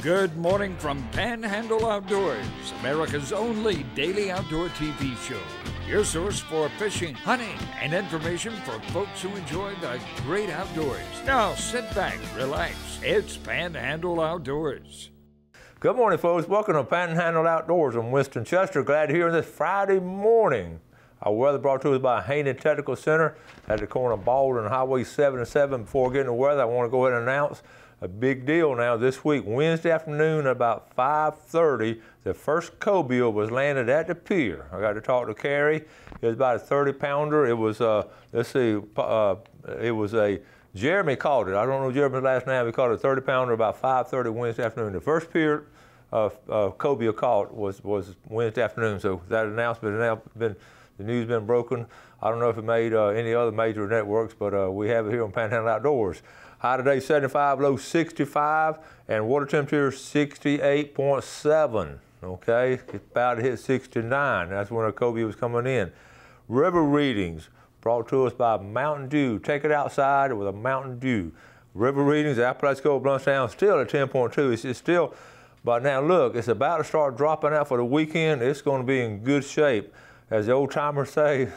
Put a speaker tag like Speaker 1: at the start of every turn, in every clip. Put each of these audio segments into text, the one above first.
Speaker 1: Good morning from Panhandle Outdoors, America's only daily outdoor TV show. Your source for fishing, hunting, and information for folks who enjoy the great outdoors. Now sit back, relax. It's Panhandle Outdoors.
Speaker 2: Good morning, folks. Welcome to Panhandle Outdoors. I'm Winston Chester. Glad to hear this Friday morning. Our weather brought to us by Haney Technical Center at the corner of Baldwin and Highway 77. Before getting to weather, I want to go ahead and announce a big deal now this week. Wednesday afternoon at about 5:30, the first cobia was landed at the pier. I got to talk to Carrie. It was about a 30-pounder. It was, it was a, Jeremy called it. I don't know Jeremy's last name. He called it a 30-pounder about 5:30 Wednesday afternoon. The first pier cobia caught was Wednesday afternoon. So that announcement has now been, the news been broken. I don't know if it made any other major networks, but we have it here on Panhandle Outdoors. High today 75, low 65, and water temperature 68.7. Okay, it's about to hit 69. That's when a cobia was coming in. River readings brought to us by Mountain Dew. Take it outside with a Mountain Dew. River readings, Apalachicola, Blountstown, still at 10.2. It's still, but now look, it's about to start dropping out for the weekend. It's going to be in good shape. As the old timers say,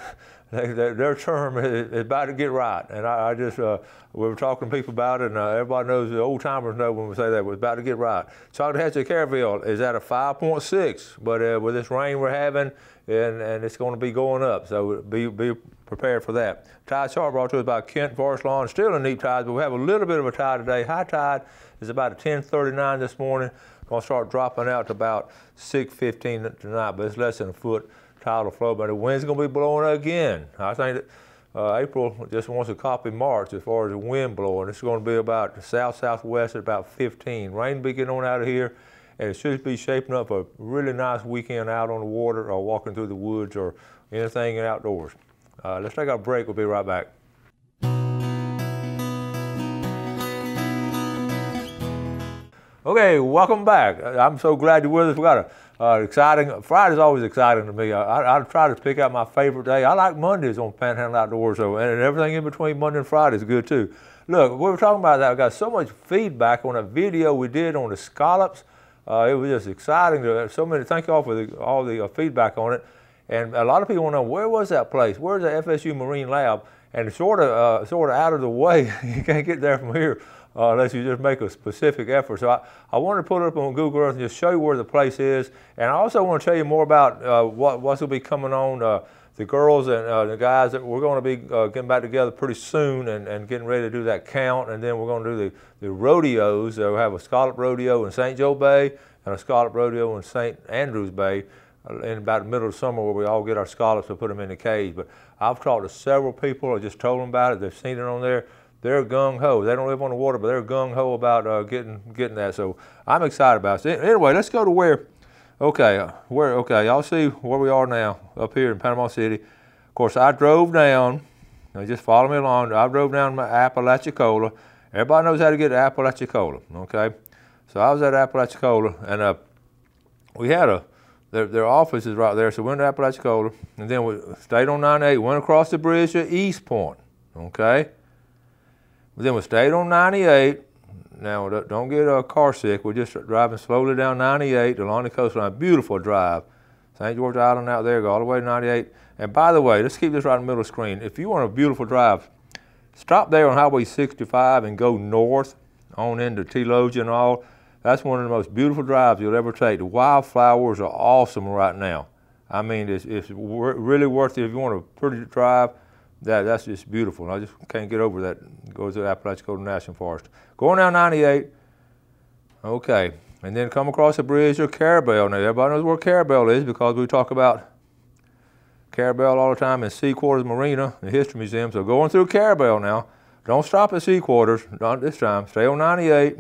Speaker 2: their term is about to get right. And I just, we were talking to people about it, and everybody knows, the old timers know when we say that, we're about to get right. Saltahatchee Caravelle is at a 5.6, but with this rain we're having, and it's going to be going up, so be prepared for that. Tide chart brought to us by Kent Forest Lawn, still in neap tides, but we have a little bit of a tide today. High tide is about a 10:39 this morning. Going to start dropping out to about 6:15 tonight, but it's less than a foot tidal flow, but the wind's going to be blowing again. I think that April just wants to copy March as far as the wind blowing. It's going to be about south-southwest at about 15. Rain will be getting on out of here, and it should be shaping up a really nice weekend out on the water or walking through the woods or anything outdoors. Let's take our break. We'll be right back. Okay, welcome back. I'm so glad you're with us. We got a exciting, Friday's always exciting to me. I try to pick out my favorite day. I like Mondays on Panhandle Outdoors, and everything in between Monday and Friday is good too. Look, we were talking about that. I got so much feedback on a video we did on the scallops. It was just exciting. Thank you all for all the feedback on it. And a lot of people want to know, where was that place? Where's the Fsu Marine Lab? And it's sort of out of the way. You can't get there from here. Unless you just make a specific effort. So I wanted to put it up on Google Earth and just show you where the place is. And I also want to tell you more about what's going to be coming on. The girls and the guys, that we're going to be getting back together pretty soon and getting ready to do that count. And then we're going to do the rodeos. We'll have a scallop rodeo in St. Joe Bay and a scallop rodeo in St. Andrews Bay in about the middle of summer, where we all get our scallops and put them in the cage. But I've talked to several people. I just told them about it. They've seen it on there. They're gung-ho. They don't live on the water, but they're gung-ho about getting that. So I'm excited about it. Anyway, let's go to where, y'all see where we are now, up here in Panama City. Of course, I drove down, just follow me along. I drove down to Apalachicola. Everybody knows how to get to Apalachicola, okay? So I was at Apalachicola, and we had their office is right there, so we went to Apalachicola, and then we stayed on 98, went across the bridge to East Point, okay? Then we stayed on 98. Now, don't get car sick. We're just driving slowly down 98 along the coastline. Beautiful drive. St. George Island out there, go all the way to 98. And by the way, let's keep this right in the middle of the screen. If you want a beautiful drive, stop there on Highway 65 and go north on into Teologia and all. That's one of the most beautiful drives you'll ever take. The wildflowers are awesome right now. I mean, it's really worth it if you want a pretty drive. That's just beautiful. I just can't get over that. Goes to Apalachicola National Forest. Going down 98, okay, and then come across the bridge to Caravelle. Now, everybody knows where Caravelle is because we talk about Caravelle all the time in Sea Quarters Marina, the History Museum. So going through Caravelle now, don't stop at Sea Quarters, not this time. Stay on 98,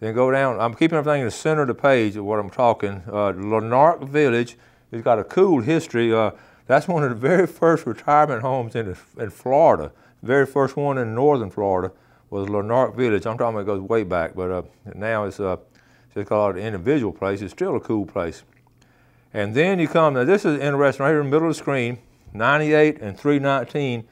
Speaker 2: then go down. I'm keeping everything in the center of the page of what I'm talking. Lanark Village has got a cool history. That's one of the very first retirement homes in Florida. The very first one in northern Florida was Lanark Village. I'm talking about it goes way back, but now it's just called an individual place. It's still a cool place. And then you come, now this is interesting, right here in the middle of the screen, 98 and 319,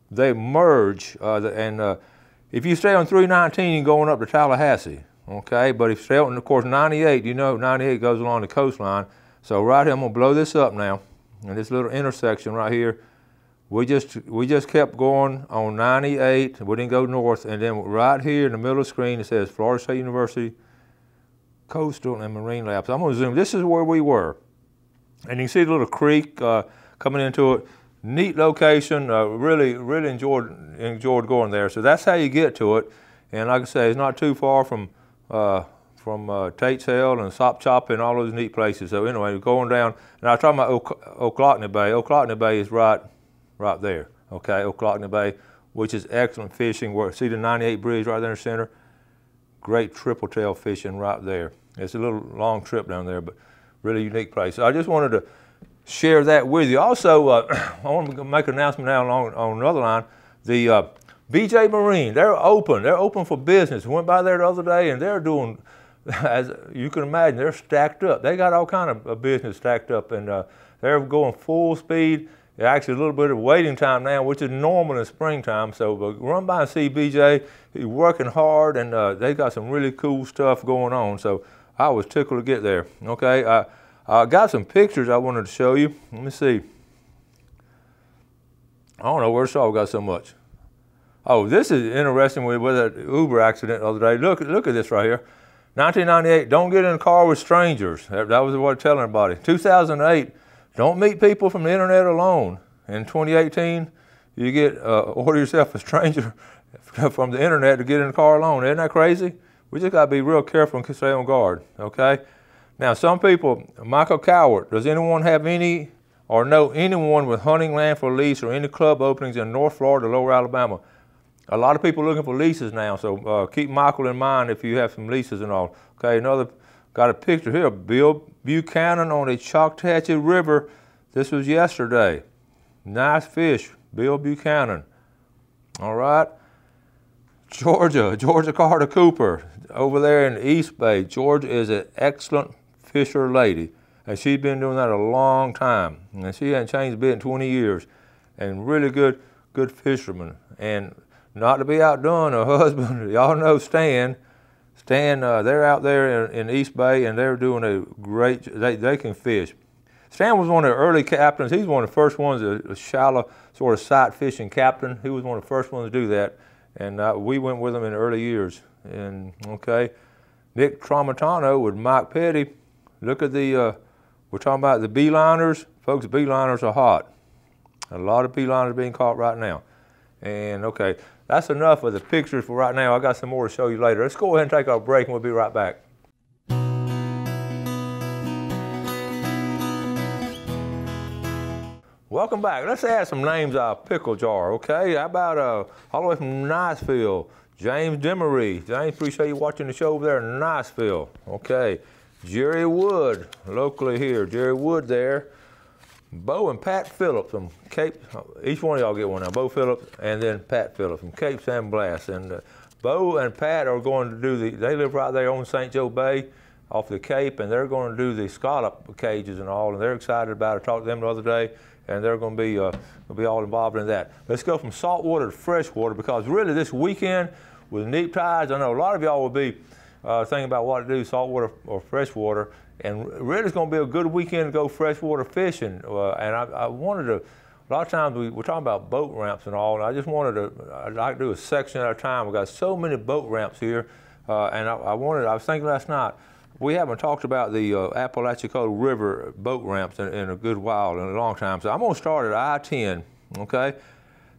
Speaker 2: they merge. If you stay on 319, you're going up to Tallahassee. okay? But if sail, and of course 98, you know 98 goes along the coastline. So right here, I'm gonna blow this up now, in this little intersection right here. We just kept going on 98. We didn't go north, and then right here in the middle of the screen it says Florida State University Coastal and Marine Lab. So I'm gonna zoom. This is where we were, and you can see the little creek coming into it. Neat location. Really enjoyed going there. So that's how you get to it. And like I say, it's not too far from Tate's Hill and Sop Chop and all those neat places. So anyway, we're going down. And I was talking about Ocklackney Bay. Ocklackney Bay is right there. Okay, Ocklackney Bay, which is excellent fishing. See the 98 bridge right there in the center? Great triple tail fishing right there. It's a little long trip down there, but really unique place. So I just wanted to share that with you. Also, I want to make an announcement now on another line. The BJ Marine, they're open. They're open for business. Went by there the other day, and they're doing, as you can imagine, they're stacked up. They got all kind of business stacked up, and they're going full speed. Actually, a little bit of waiting time now, which is normal in springtime. So run by and see BJ. He's working hard, and they got some really cool stuff going on. So I was tickled to get there. Okay, I got some pictures I wanted to show you. Let me see. I don't know where I got so much. Oh, this is interesting with that Uber accident the other day. Look at this right here. 1998, don't get in a car with strangers. That was what I'm telling everybody. 2008, don't meet people from the internet alone. In 2018, you get order yourself a stranger from the internet to get in the car alone. Isn't that crazy? We just got to be real careful and stay on guard, okay? Now, some people, Michael Cowart, does anyone have any or know anyone with hunting land for lease or any club openings in North Florida, Lower Alabama? A lot of people are looking for leases now, so keep Michael in mind if you have some leases and all. Okay, got a picture here of Bill Buchanan on the Choctawhatchee River. This was yesterday. Nice fish, Bill Buchanan. All right. Georgia Carter Cooper over there in the East Bay. Georgia is an excellent fisher lady, and she's been doing that a long time, and she hasn't changed a bit in 20 years, and really good fisherman. And not to be outdone, her husband, y'all know Stan, they're out there in East Bay, and they're doing a great, they can fish. Stan was one of the early captains. He's one of the first ones, a shallow sort of sight fishing captain. He was one of the first ones to do that, and we went with him in the early years. And okay, Nick Tramontano with Mike Petty. Look at the, we're talking about the beeliners. Folks, beeliners are hot. A lot of beeliners being caught right now. And okay, that's enough of the pictures for right now. I got some more to show you later. Let's go ahead and take our break, and we'll be right back. Welcome back. Let's add some names out of pickle jar, okay? How about all the way from Niceville, James Demery. James, appreciate you watching the show over there in Niceville. Okay. Jerry Wood, locally here. Jerry Wood there. Bo and Pat Phillips from Cape, each one of y'all get one now. Bo Phillips and then Pat Phillips from Cape San Blas. And Bo and Pat are going to do they live right there on St. Joe Bay off the Cape, and they're going to do the scallop cages and all, and they're excited about it. I talked to them the other day, and they're going to be all involved in that. Let's go from saltwater to freshwater, because really this weekend with neap tides, I know a lot of y'all will be thinking about what to do, saltwater or freshwater, and really it's going to be a good weekend to go freshwater fishing. And I wanted to, a lot of times we're talking about boat ramps and all, and I just wanted to, I'd like to do a section at a time. We've got so many boat ramps here, and I was thinking last night, we haven't talked about the Apalachicola River boat ramps in a good while, in a long time. So I'm going to start at I-10, okay?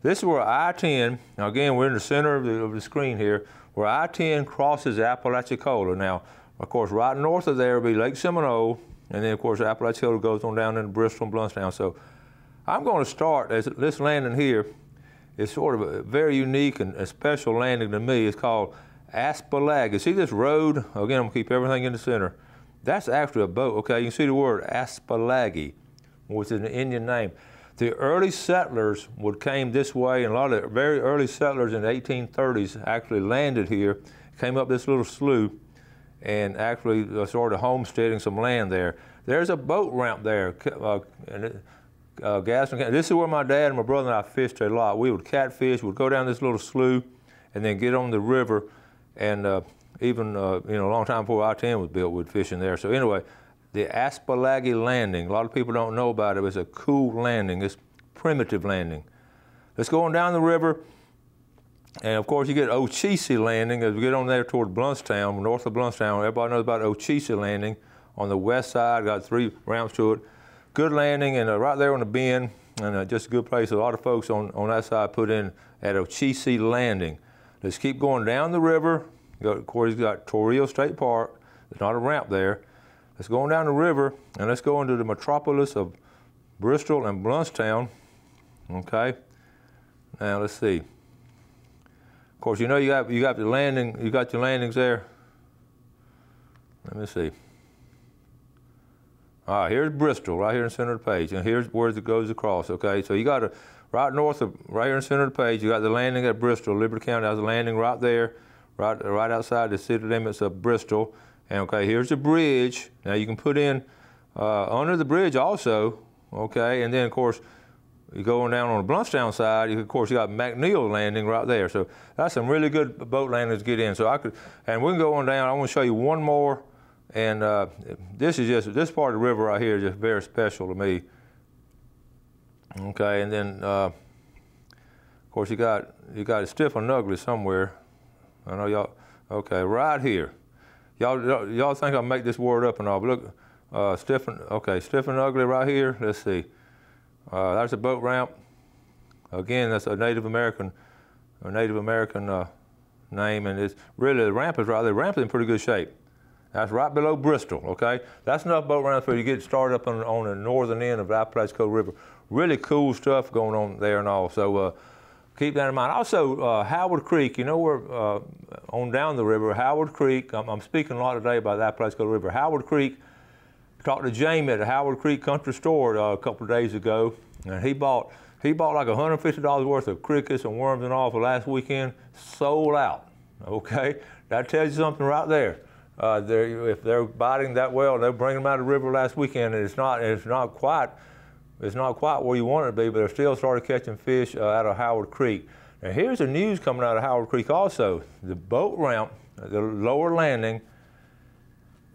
Speaker 2: This is where I-10, now again, we're in the center of the screen here, where I-10 crosses Apalachicola. Now, of course, right north of there will be Lake Seminole, and then, of course, Apalachicola goes on down into Bristol and Blountstown. So I'm going to start, as this landing here is sort of a very unique and a special landing to me. It's called Aspalaga. See this road? Again, I'm going to keep everything in the center. That's actually a boat, okay? You can see the word Aspalagi, which is an Indian name. The early settlers came this way, and a lot of the very early settlers in the 1830s actually landed here, came up this little slough, and actually started homesteading some land there. There's a boat ramp there. This is where my dad and my brother and I fished a lot. We would catfish, we'd go down this little slough, and then get on the river and even a long time before I-10 was built with fishing there. So anyway, the Aspalagi Landing, a lot of people don't know about it. It's a cool landing. It's primitive landing. Let's go on down the river, and of course you get Ochisi Landing. As we get on there toward Bluntstown, north of Bluntstown, everybody knows about Ochisi Landing on the west side. Got 3 ramps to it. Good landing, and right there on the bend, and just a good place. A lot of folks on that side put in at Ochisi Landing. Let's keep going down the river. Of course, you got Torrio State Park. There's not a ramp there. Let's go on down the river, and let's go into the metropolis of Bristol and Bluntstown. Okay. Now let's see. Of course, you got the landing. You got your landings there. Let me see. All right, here's Bristol, right here in the center of the page, and here's where it goes across. Okay, so you got to right north of, right here in the center of the page. You got the landing at Bristol, Liberty County. Has a landing right there, right outside the city limits of Bristol. And okay, here's the bridge. Now you can put in under the bridge also. Okay, and then of course. You going down on the Bluntstown side, of course, you got McNeil Landing right there. So that's some really good boat landings to get in. So and we can go on down. I want to show you one more, and this part of the river right here is just very special to me. Okay, and then of course you got Stiff and Ugly somewhere. I know y'all. Okay, right here. Y'all think I'll make this word up and all, but look, Stiff and Ugly right here. Let's see. There's a boat ramp. Again, that's a Native American name, and it's really the ramp is right there. The ramp is in pretty good shape. That's right below Bristol. Okay, that's enough boat ramps for you to get started up on the northern end of the Apalachicola River. Really cool stuff going on there and all. So keep that in mind. Also, Howard Creek. You know where on down the river, Howard Creek. I'm speaking a lot today about the Apalachicola River. Howard Creek. Talked to Jamie at the Howard Creek Country Store a couple of days ago, and he bought like $150 worth of crickets and worms and all for last weekend. Sold out. Okay, that tells you something right there. If they're biting that well, they're bringing them out of the river last weekend, and it's not quite where you want it to be, but they still started catching fish out of Howard Creek. Now here's the news coming out of Howard Creek also. The boat ramp, the lower landing.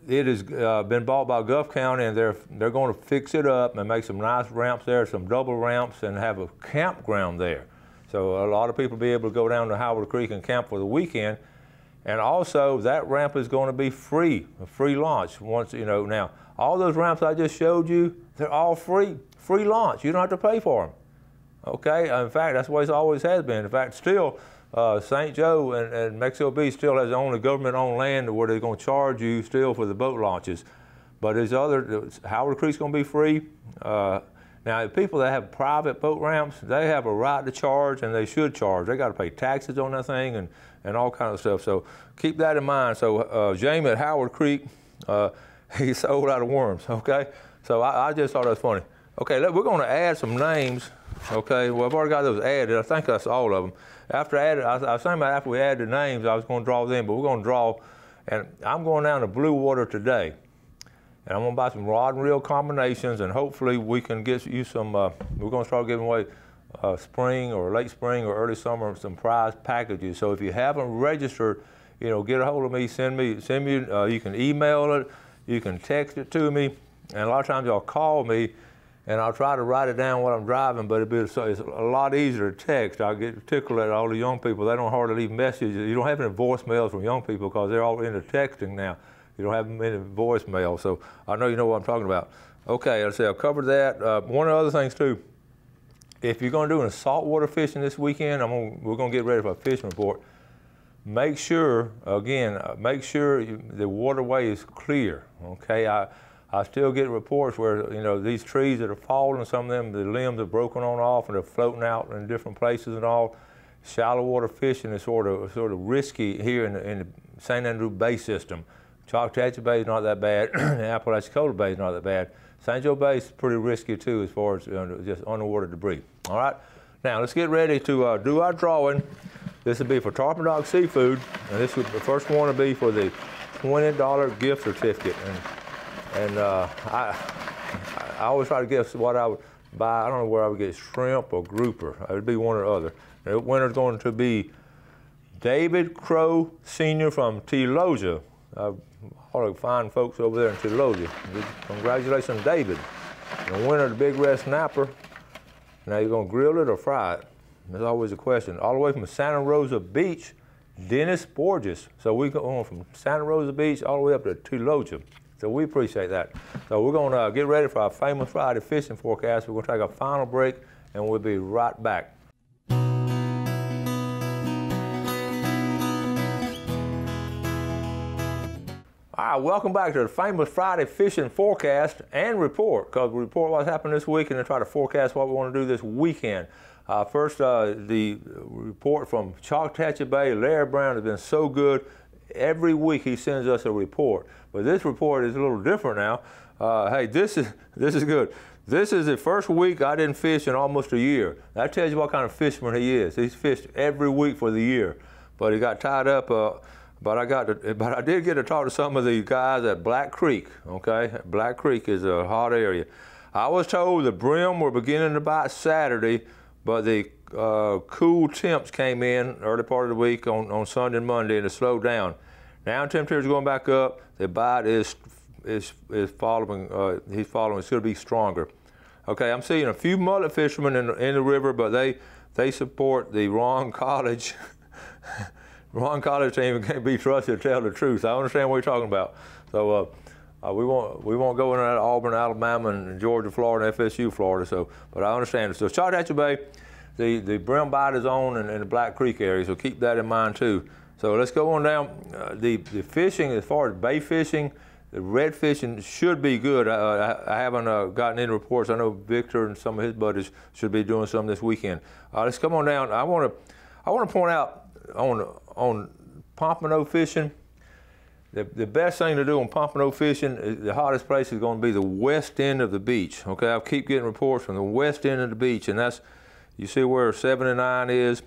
Speaker 2: It has been bought by Gulf County, and they're going to fix it up and make some nice ramps there, some double ramps, and have a campground there. So a lot of people will be able to go down to Howard Creek and camp for the weekend. And also, that ramp is going to be free, a free launch. Once now all those ramps I just showed you, they're all free launch. You don't have to pay for them. Okay. In fact, that's the way it always has been. In fact, still. St. Joe and Mexico Beach still has the only government-owned land where they're going to charge you still for the boat launches. But Howard Creek's going to be free. Now, people that have private boat ramps, they have a right to charge, and they should charge. They got to pay taxes on that thing and all kinds of stuff. So keep that in mind. So Jamie at Howard Creek, he sold out of worms. Okay, so I just thought that was funny. Okay, we're going to add some names. Okay, well, I've already got those added. I think that's all of them. I was saying about after we add the names, I was going to draw them, but we're going to draw, and I'm going down to Blue Water today, and I'm going to buy some rod and reel combinations, and hopefully we can get you some. We're going to start giving away spring or late spring or early summer some prize packages. So if you haven't registered, get a hold of me. Send me. You can email it, you can text it to me, and a lot of times y'all call me. And I'll try to write it down while I'm driving, but it's a lot easier to text. I get tickled at all the young people. They don't hardly leave messages. You don't have any voicemails from young people because they're all into texting now. You don't have any voicemail, so I know you know what I'm talking about. Okay, I'll cover that. One of the other things too, if you're going to do any saltwater fishing this weekend, we're going to get ready for a fishing report. Make sure the waterway is clear. Okay, I still get reports where these trees that are falling, some of them the limbs are broken on off and they're floating out in different places and all. Shallow water fishing is sort of risky here in the St. Andrew Bay system. Choctawhatchee Bay is not that bad. The Apalachicola Bay is not that bad. St. Joe Bay is pretty risky too as far as just underwater debris. All right, now let's get ready to do our drawing. This will be for Tarpon Dog Seafood, and the first one will be for the $20 gift certificate. And I always try to guess what I would buy. I don't know where I would get shrimp or grouper. It would be one or the other. The winner's going to be David Crow Sr. from Telosia. All the fine folks over there in Telosia. Congratulations, David. The winner of the Big Red Snapper. Now you're gonna grill it or fry it? That's always a question. All the way from Santa Rosa Beach, Dennis Borges. So we go on from Santa Rosa Beach all the way up to Telosia. So we appreciate that. So we're gonna get ready for our famous Friday fishing forecast. We're gonna take a final break and we'll be right back. All right, welcome back to the famous Friday fishing forecast and report, because we report what's happened this week and then try to forecast what we want to do this weekend. First, the report from Chalkatchee Bay. Larry Brown has been so good. Every week he sends us a report, but this report is a little different now. Hey, this is good. This is the first week I didn't fish in almost a year. That tells you what kind of fisherman he is. He's fished every week for the year, but he got tied up. But I did get to talk to some of the guys at Black Creek. Okay, Black Creek is a hot area. I was told the brim were beginning to bite Saturday, but the cool temps came in early part of the week on Sunday and Monday, and it slowed down. Now temperatures going back up. The bite is following. He's following. It's going to be stronger. Okay, I'm seeing a few mullet fishermen in the river, but they support the wrong college. Wrong college team can't be trusted to tell the truth. I understand what you're talking about. So we won't go into that Auburn, Alabama, and Georgia, Florida, and FSU, Florida. So, but I understand it. So Chalkatchee Bay, the brim bite is on in the Black Creek area. So keep that in mind too. So let's go on down. The fishing, as far as bay fishing, the red fishing should be good. I haven't gotten any reports. I know Victor and some of his buddies should be doing some this weekend. Let's come on down. I want to point out on Pompano Fishing, the best thing to do on Pompano Fishing, the hottest place is going to be the west end of the beach. Okay, I keep getting reports from the west end of the beach, and that's, you see where 79 is,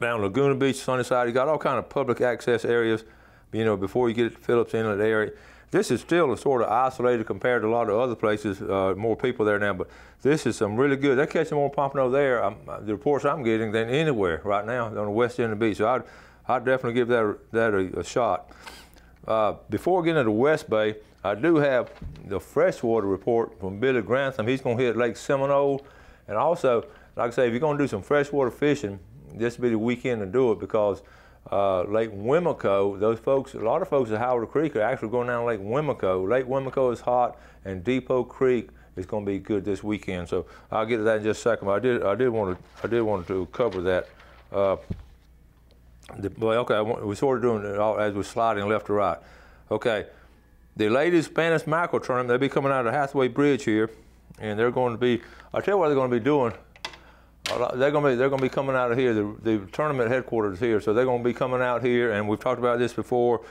Speaker 2: down Laguna Beach, Sunnyside. You got all kind of public access areas, you know, before you get to Phillips Inlet area. This is still sort of isolated compared to a lot of other places, more people there now, but this is some really good. They're catching more pompano there, the reports I'm getting, than anywhere right now on the west end of the beach. So I'd definitely give that a shot. Before getting to the West Bay, I do have the freshwater report from Billy Grantham. He's going to hit Lake Seminole. And also, like I say, if you're going to do some freshwater fishing, this will be the weekend to do it, because Lake Wimico, those folks, a lot of folks at Howard Creek are actually going down Lake Wimico. Lake Wimico is hot, and Depot Creek is going to be good this weekend. So I'll get to that in just a second. But I did want to cover that. Okay, we're sort of doing it all as we're sliding left to right. Okay, the ladies Spanish mackerel tournament, they'll be coming out of the Hathaway Bridge here, and they're going to be. I'll tell you what they're going to be doing. They're going to be coming out of here. The tournament headquarters is here, so they're going to be coming out here. And we've talked about this before.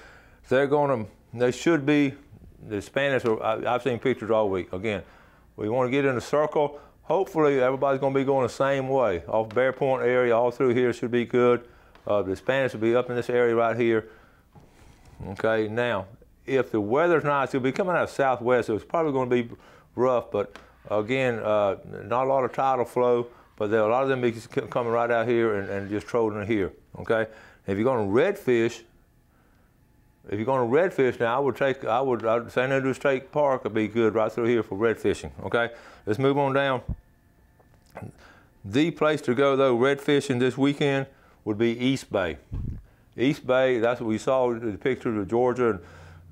Speaker 2: They should be. The Spanish. I've seen pictures all week. Again, we want to get in a circle. Hopefully, everybody's going to be going the same way. Off Bear Point area, all through here should be good. The Spanish will be up in this area right here. Okay. Now, if the weather's nice, it'll be coming out of southwest, so it's probably going to be rough. But again, not a lot of tidal flow. But a lot of them be coming right out here and just trolling here, okay? If you're going to redfish, now I'd San Andreas State Park would be good right through here for red fishing, okay? Let's move on down. The place to go though, red fishing this weekend, would be East Bay. East Bay, that's what we saw in the pictures of Georgia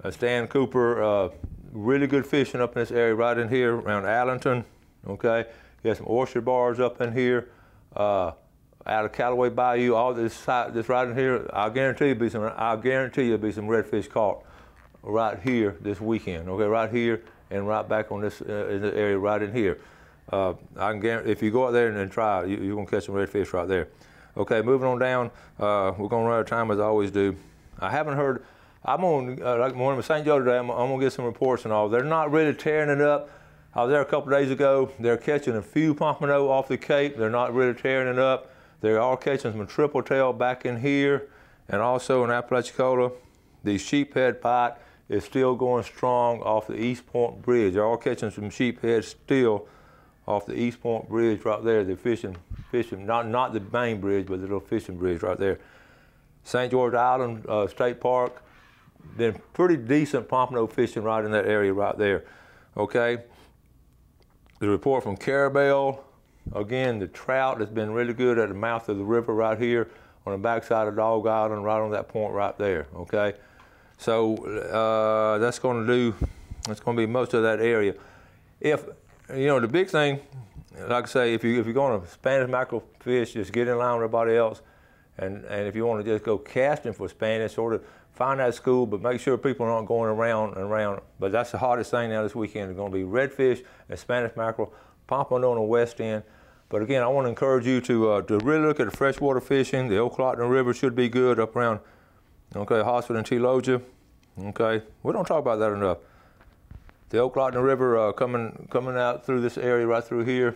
Speaker 2: and Stan Cooper. Really good fishing up in this area right in here around Allenton, okay? You have some oyster bars up in here, out of Callaway Bayou. All this right in here. I guarantee you'll be some redfish caught right here this weekend. Okay, right here and right back on this in the area right in here. I can guarantee if you go out there and try, you're gonna catch some redfish right there. Okay, moving on down. We're gonna run out of time as I always do. I haven't heard. I'm on like morning with St. Joe today. I'm gonna get some reports and all. They're not really tearing it up. I was there a couple days ago. They're catching a few pompano off the Cape. They're not really tearing it up. They are catching some triple tail back in here, and also in Apalachicola. The sheephead bite is still going strong off the East Point Bridge. They're all catching some sheephead still off the East Point Bridge right there. They're fishing, not the main bridge, but the little fishing bridge right there. St. George Island State Park. Been pretty decent pompano fishing right in that area right there. Okay. The report from Carabel. Again, the trout has been really good at the mouth of the river right here on the backside of Dog Island, right on that point right there. Okay. So that's going to be most of that area. If you know, the big thing, like I say, if you're going to Spanish mackerel fish, just get in line with everybody else. And if you want to just go casting for Spanish, sort of find that school, but make sure people aren't going around and around. But that's the hardest thing now this weekend. It's going to be redfish and Spanish mackerel, pompano on the west end. But again, I want to encourage you to really look at the freshwater fishing. The Ocklawaha River should be good up around, okay, Hospital and T-Logia. Okay, we don't talk about that enough. The Ocklawaha River coming out through this area right through here.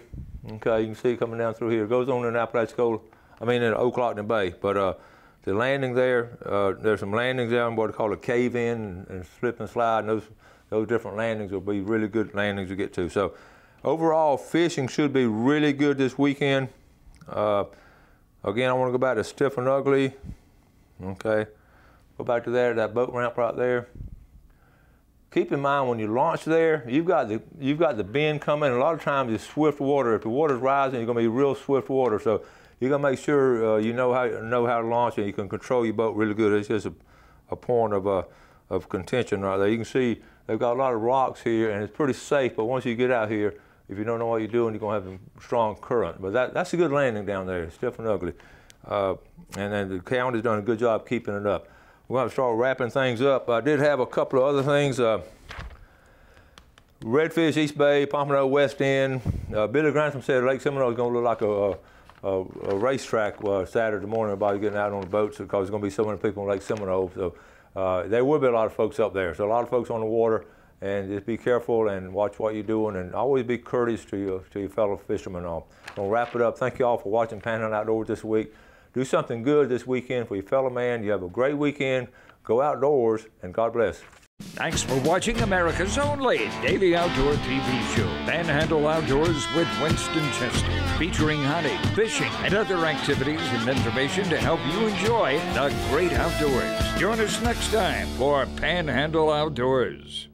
Speaker 2: Okay, you can see it coming down through here. It goes on in Apalachicola. I mean in Ocklawaha Bay. But the landing there, there's some landings there, what they call a cave-in and slip and slide. And those different landings will be really good landings to get to. So overall, fishing should be really good this weekend. Again, I want to go back to Stiff and Ugly. Okay, go back to there, that boat ramp right there. Keep in mind when you launch there, you've got the bend coming. A lot of times it's swift water. If the water's rising, it's going to be real swift water. So you got to make sure you know how to launch and you can control your boat really good. It's just a point of contention right there. You can see they've got a lot of rocks here and it's pretty safe. But once you get out here, if you don't know what you're doing, you're going to have a strong current. But that's a good landing down there, Stiff and Ugly. And then the county's done a good job keeping it up. We're going to start wrapping things up. I did have a couple of other things. Redfish East Bay, Pompano West End. Billy Grantham said Lake Seminole is going to look like a racetrack Saturday morning. Everybody getting out on the boats because there's going to be so many people in Lake Seminole. So there will be a lot of folks up there. So a lot of folks on the water. And just be careful and watch what you're doing and always be courteous to your fellow fishermen. I'm going to wrap it up. Thank you all for watching Panhandle Outdoors this week. Do something good this weekend for your fellow man. You have a great weekend. Go outdoors, and God bless.
Speaker 1: Thanks for watching America's only daily outdoor TV show, Panhandle Outdoors with Winston Chester, featuring hunting, fishing, and other activities and information to help you enjoy the great outdoors. Join us next time for Panhandle Outdoors.